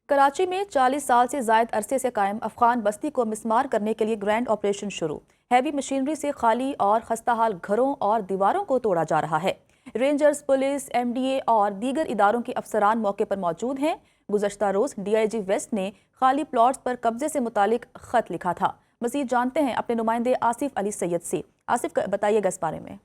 कराची में 40 साल से जायद अरसे से कायम अफगान बस्ती को मिस्मार करने के लिए ग्रैंड ऑपरेशन शुरू। हैवी मशीनरी से खाली और खस्ताहाल घरों और दीवारों को तोड़ा जा रहा है। रेंजर्स, पुलिस, MDA और दीगर इदारों के अफसरान मौके पर मौजूद हैं। गुज़श्ता रोज DIG वेस्ट ने खाली प्लॉट्स पर कब्जे से मुतालिक खत लिखा था। मज़ीद जानते हैं अपने नुमाइंदे आसिफ अली सैयद से। आसिफ, बताइएगा इस बारे में।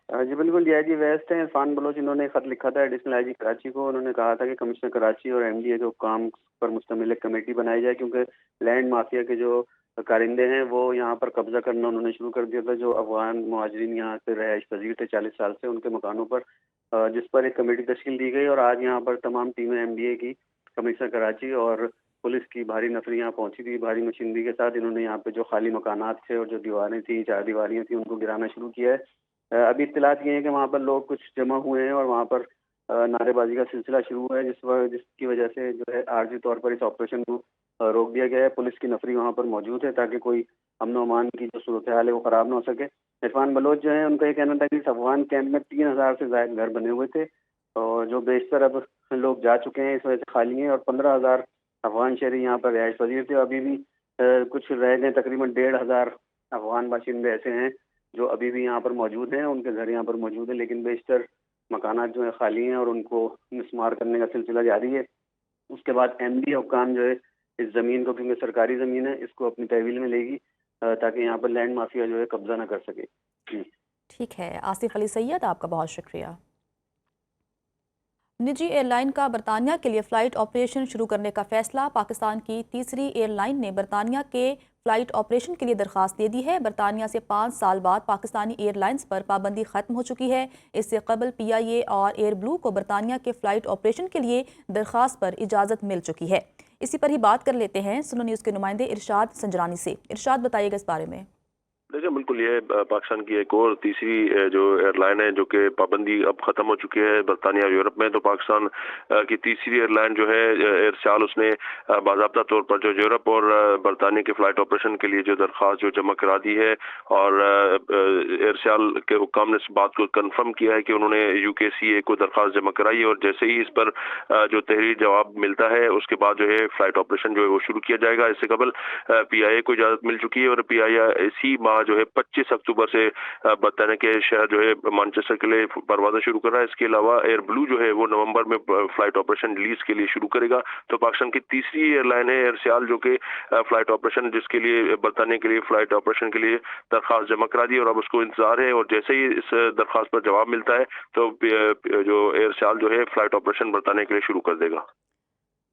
जी बिल्कुल, DIG वेस्ट हैं इरफान बलोच, इन्होंने खत लिखा था एडिशनल IG कराची को। उन्होंने कहा था कि कमिश्नर कराची और MDA के हुक्काम पर मुश्तमिल एक कमेटी बनाई जाए, क्योंकि लैंड माफिया के जो कारिंदे हैं वो यहाँ पर कब्जा करना उन्होंने शुरू कर दिया था। जो अफगान मुहाजिरीन यहाँ से रहायश पजीर थे 40 साल से, उनके मकानों पर, जिस पर एक कमेटी तश्कील दी गई और आज यहाँ पर तमाम टीमें MDA की, कमिश्नर कराची और पुलिस की भारी नफरी यहाँ पहुंची थी। भारी मशीनरी के साथ इन्होंने यहाँ पे जो खाली मकानात थे और जो दीवारें थी, 4 दीवारियाँ थी, उनको गिराना शुरू किया है। अभी इत्तलात ये है कि वहाँ पर लोग कुछ जमा हुए हैं और वहाँ पर नारेबाजी का सिलसिला शुरू है, जिसकी वजह से जो है आर्जी तौर पर इस ऑपरेशन को रोक दिया गया है। पुलिस की नफरी वहाँ पर मौजूद है ताकि कोई अमन व अमान की जो सूरत हाल है वो खराब ना हो सके। इरफान बलोच जो है, उनका ये कहना था कि इस अफगान कैंप में 3000 से ज्यादा घर बने हुए थे और जो बेशतर अब लोग जा चुके हैं, इस वजह से खाली हैं, और 15,000 अफगान शहरी यहाँ पर रिहायश पजीर थे। अभी भी कुछ रह गए, तकरीबन 1,500 अफगान बाशिंदे ऐसे हैं जो अभी भी यहाँ पर मौजूद हैं, उनके घर यहाँ पर मौजूद हैं, लेकिन बेशतर मकानात जो है खाली हैं और उनको मिस्मार करने का सिलसिला जारी है। उसके बाद MDA हुक्काम जो है इस ज़मीन को, क्योंकि सरकारी ज़मीन है, इसको अपनी तहवील में लेगी ताकि यहाँ पर लैंड माफिया जो है कब्जा ना कर सके। जी ठीक है आसिफ अली सैयद, आपका बहुत शुक्रिया। निजी एयरलाइन का बरतानिया के लिए फ़्लाइट ऑपरेशन शुरू करने का फैसला। पाकिस्तान की तीसरी एयरलाइन ने बरतानिया के फ़्लाइट ऑपरेशन के लिए दरख्वास्त दे दी है। बरतानिया से 5 साल बाद पाकिस्तानी एयरलाइंस पर पाबंदी ख़त्म हो चुकी है। इससे कबल PIA और एयर ब्लू को बरतानिया के फ़्लाइट ऑपरेशन के लिए दरख्वास्त पर इजाज़त मिल चुकी है। इसी पर ही बात कर लेते हैं सुनो न्यूज़ के नुमाइंदे इरशाद संजरानी से। इरशाद, बताइएगा इस बारे में। देखिए, बिल्कुल ये पाकिस्तान की एक और तीसरी जो एयरलाइन है जो कि पाबंदी अब खत्म हो चुकी है बरतानिया और यूरोप में। तो पाकिस्तान की तीसरी एयरलाइन जो है एयरसाल, उसने बाज़ाब्ता तौर पर जो यूरोप और बरतानिया के फ्लाइट ऑपरेशन के लिए जो दरख्वास्त जो जमा करा दी है, और एयरसाल के हुक्काम ने इस बात को कन्फर्म किया है कि उन्होंने UKCA को दरख्वास्त जमा कराई और जैसे ही इस पर जो तहरीर जवाब मिलता है उसके बाद जो है फ्लाइट ऑपरेशन जो है वो शुरू किया जाएगा। इससे कबल PIA को इजाज़त मिल चुकी है और PIA इसी माह जो है 25 अक्टूबर से बरतानिया के शहर जो है मैनचेस्टर के लिए परवाज़ें शुरू कर रहा है। इसके अलावा एयर ब्लू जो है वो नवंबर में फ्लाइट ऑपरेशन लीज के लिए शुरू करेगा। तो पाकिस्तान की तीसरी एयरलाइन है एयरसाल जो कि फ्लाइट ऑपरेशन, जिसके लिए बरतानिया के लिए फ्लाइट ऑपरेशन के लिए दरख्वास्त जमा करा दी और अब उसको इंतजार है, और जैसे ही इस दरख्वास्त पर जवाब मिलता है तो जो एयरसाल जो है फ्लाइट ऑपरेशन बरतानिया के लिए शुरू कर देगा।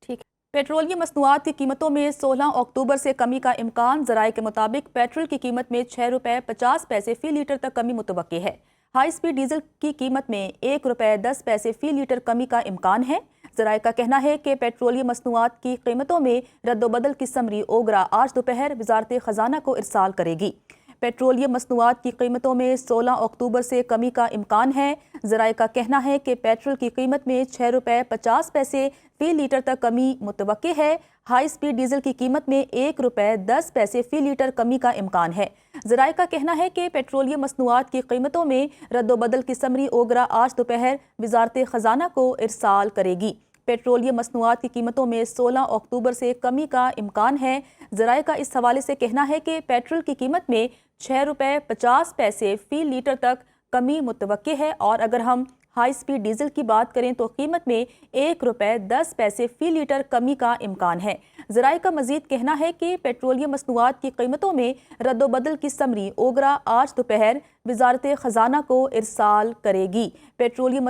ठीक। पेट्रोलियम मसनूआत की कीमतों में 16 अक्टूबर से कमी का इम्कान। ज़राए के मुताबिक पेट्रोल की कीमत में 6 रुपये 50 पैसे फ़ी लीटर तक कमी मुतवक्की है। हाई स्पीड डीजल की कीमत में 1 रुपये 10 पैसे फ़ी लीटर कमी का इम्कान है। ज़राए का कहना है कि पेट्रोलियम मसनूआत की कीमतों में रद्दोबदल की समरी ओगरा आज दोपहर वजारत ख़जाना को इरसाल करेगी। पेट्रोलियम मसनूआत की कीमतों में 16 अक्टूबर से कमी का इम्कान है। ज़राए का कहना है कि पेट्रोल की कीमत में 6 रुपये 50 पैसे फ़ी लीटर तक कमी मुतवक्की है। हाई स्पीड डीजल की कीमत में 1 रुपये 10 पैसे फ़ी लीटर कमी का इम्कान है। ज़राए का कहना है कि पेट्रोलियम मसनूआत की कीमतों में रद्दोबदल की समरी ओगरा आज दोपहर वजारत ख़जाना को इरसाल करेगी। पेट्रोलियम मसनूआत की कीमतों में 16 अक्टूबर से कमी का इम्कान है। ज़राए का इस हवाले से कहना है कि पेट्रोल की कीमत में 6 रुपये 50 पैसे फ़ी लीटर तक कमी मुतवक्की है, और अगर हम हाई स्पीड डीजल की बात करें तो कीमत में 1 रुपये 10 पैसे फ़ी लीटर कमी का इम्कान है। ज़राए का मज़ीद कहना है कि पेट्रोलियम मसनूआत की कीमतों में रद्दोबदल की समरी ओगरा आज दोपहर वजारत ख़जाना को इरसाल करेगी। पेट्रोलियम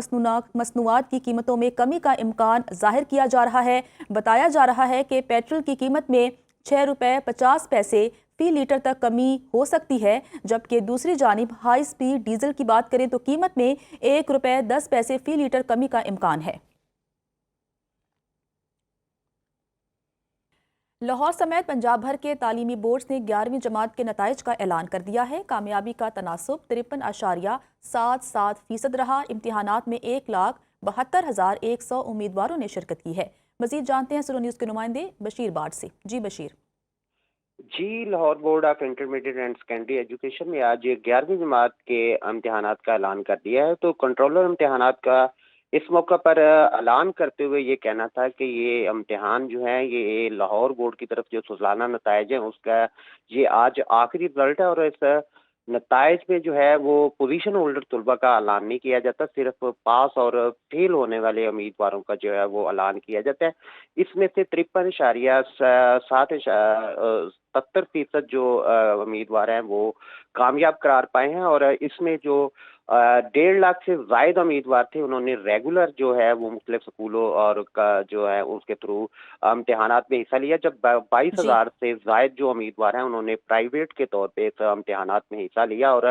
मसनूआत की कीमतों में कमी का इम्कान ज़ाहिर किया जा रहा है। बताया जा रहा है कि पेट्रोल की कीमत में 6 रुपये 50 पैसे फ़ी लीटर तक कमी हो सकती है, जबकि दूसरी जानिब हाई स्पीड डीजल की बात करें तो कीमत में 1 रुपये 10 पैसे फ़ी लीटर कमी का इम्कान है। लाहौर समेत पंजाब भर के तालीमी बोर्ड्स ने 11वीं जमात के नताइज का ऐलान कर दिया है। कामयाबी का तनासुब 53.77% रहा। इम्तिहानात में 1,72,100 उम्मीदवारों ने शिरकत की है। मजीद जानते हैं सुनो न्यूज़ के नुमाइंदे बशीर बाट से। जी बशीर। जी, Lahore board of intermediate and secondary education ने आज 11वीं जमात के इम्तिहानात का ऐलान कर दिया है। तो कंट्रोलर इम्तिहानात का اس موقع پر اعلان کرتے ہوئے یہ کہنا تھا کہ یہ امتحان جو ہے یہ لاہور بورڈ کی طرف جو سالانہ نتائج ہیں اس کا یہ آج آخری رزلٹ ہے، اور اس نتائج میں جو ہے وہ پوزیشن ہولڈر طلبہ کا اعلان نہیں کیا جاتا، صرف پاس اور فیل ہونے والے امیدواروں کا جو ہے وہ اعلان کیا جاتا ہے۔ اس میں سے 53.70% جو امیدوار ہیں وہ کامیاب قرار پائے ہیں، اور اس میں جو 1.5 لاکھ سے زائد امیدوار تھے انہوں نے ریگولر جو ہے وہ مختلف سکولوں اور جو ہے اس کے تھرو امتحانات میں حصہ لیا، جب 22,000 سے زائد جو امیدوار ہیں انہوں نے پرائیویٹ کے طور پہ اس امتحانات میں حصہ لیا، اور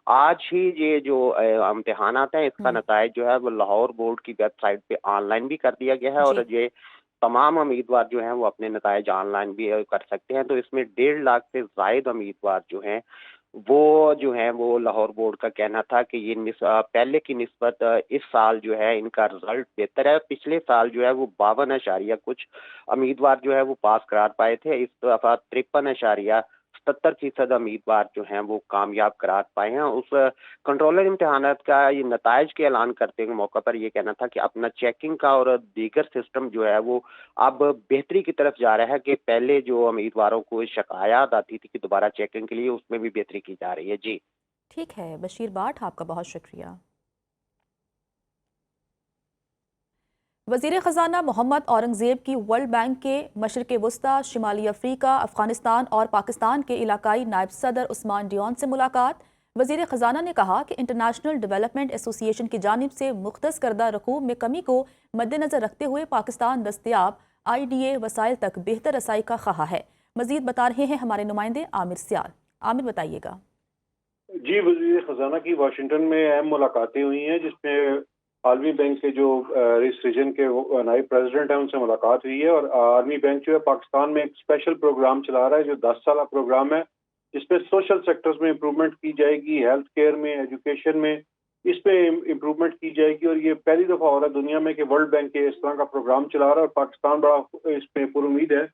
آج ہی یہ جو امتحانات ہیں اس کا نتائج جو ہے وہ لاہور بورڈ کی ویب سائٹ پہ آن لائن بھی کر دیا گیا ہے، اور یہ تمام امیدوار جو ہیں وہ اپنے نتائج آن لائن بھی کر سکتے ہیں۔ تو اس میں 1.5 لاکھ سے زائد امیدوار جو ہیں وہ لاہور بورڈ کا کہنا تھا کہ یہ پہلے کی نسبت اس سال جو ہے ان کا رزلٹ بہتر ہے۔ پچھلے سال جو ہے وہ 52 کچھ امیدوار جو ہے وہ پاس قرار پائے تھے، اس دفعہ 53.70% امیدوار جو ہیں وہ کامیاب قرار پائے ہیں۔ اس کنٹرولر امتحانات کا یہ نتائج کے اعلان کرتے ہوئے موقع پر یہ کہنا تھا کہ اپنا چیکنگ کا اور دیگر سسٹم جو ہے وہ اب بہتری کی طرف جا رہا ہے، کہ پہلے جو امیدواروں کو شکایات آتی تھی کہ دوبارہ چیکنگ کے لیے، اس میں بھی بہتری کی جا رہی ہے۔ جی ٹھیک ہے بشیر بھاٹ، آپ کا بہت شکریہ۔ وزیر خزانہ محمد اورنگزیب کی ورلڈ بینک کے مشرق وسطی، شمالی افریقہ، افغانستان اور پاکستان کے علاقائی نائب صدر عثمان ڈیون سے ملاقات۔ وزیر خزانہ نے کہا کہ انٹرنیشنل ڈیولپمنٹ ایسوسی ایشن کی جانب سے مختص کردہ رقوم میں کمی کو مد نظر رکھتے ہوئے پاکستان دستیاب IDA وسائل تک بہتر رسائی کا خواہاں ہے۔ مزید بتا رہے ہیں ہمارے نمائندے عامر سیال۔ عامر بتائیے گا۔ جی، وزیر خزانہ کی واشنگٹن میں اہم ملاقاتیں ہوئی ہیں، جس میں عالمی بینک کے جو اس ریجن کے نائب پریزیڈنٹ ہیں ان سے ملاقات ہوئی ہے، اور عالمی بینک جو ہے پاکستان میں ایک اسپیشل پروگرام چلا رہا ہے جو 10 سالہ پروگرام ہے، جس میں سوشل سیکٹرز میں امپرومنٹ کی جائے گی، ہیلتھ کیئر میں، ایجوکیشن میں، اس پہ امپرومنٹ کی جائے گی، اور یہ پہلی دفعہ ہو رہا ہے دنیا میں کہ ورلڈ بینک کے اس طرح کا پروگرام چلا رہا ہے، اور پاکستان بڑا اس پہ پر امید ہے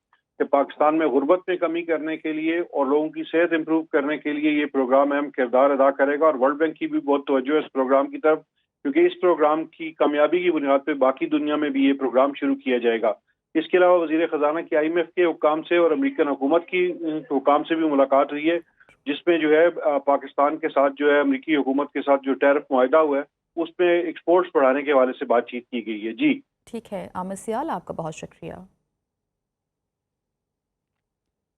کہ پاکستان میں غربت میں کمی کرنے کے لیے اور لوگوں کی صحت امپروو کرنے کے لیے یہ پروگرام اہم کردار ادا کرے گا، اور ورلڈ بینک کی بھی بہت توجہ ہے اس پروگرام کی طرف، کیونکہ اس پروگرام کی کامیابی کی بنیاد پہ باقی دنیا میں بھی یہ پروگرام شروع کیا جائے گا۔ اس کے علاوہ وزیر خزانہ کی IMF کے حکام سے اور امریکن حکومت کی حکام سے بھی ملاقات ہوئی ہے، جس میں جو ہے پاکستان کے ساتھ جو ہے امریکی حکومت کے ساتھ جو ٹیرف معاہدہ ہوا ہے اس میں ایکسپورٹس بڑھانے کے حوالے سے بات چیت کی گئی ہے۔ جی ٹھیک ہے عامر سیال، آپ کا بہت شکریہ۔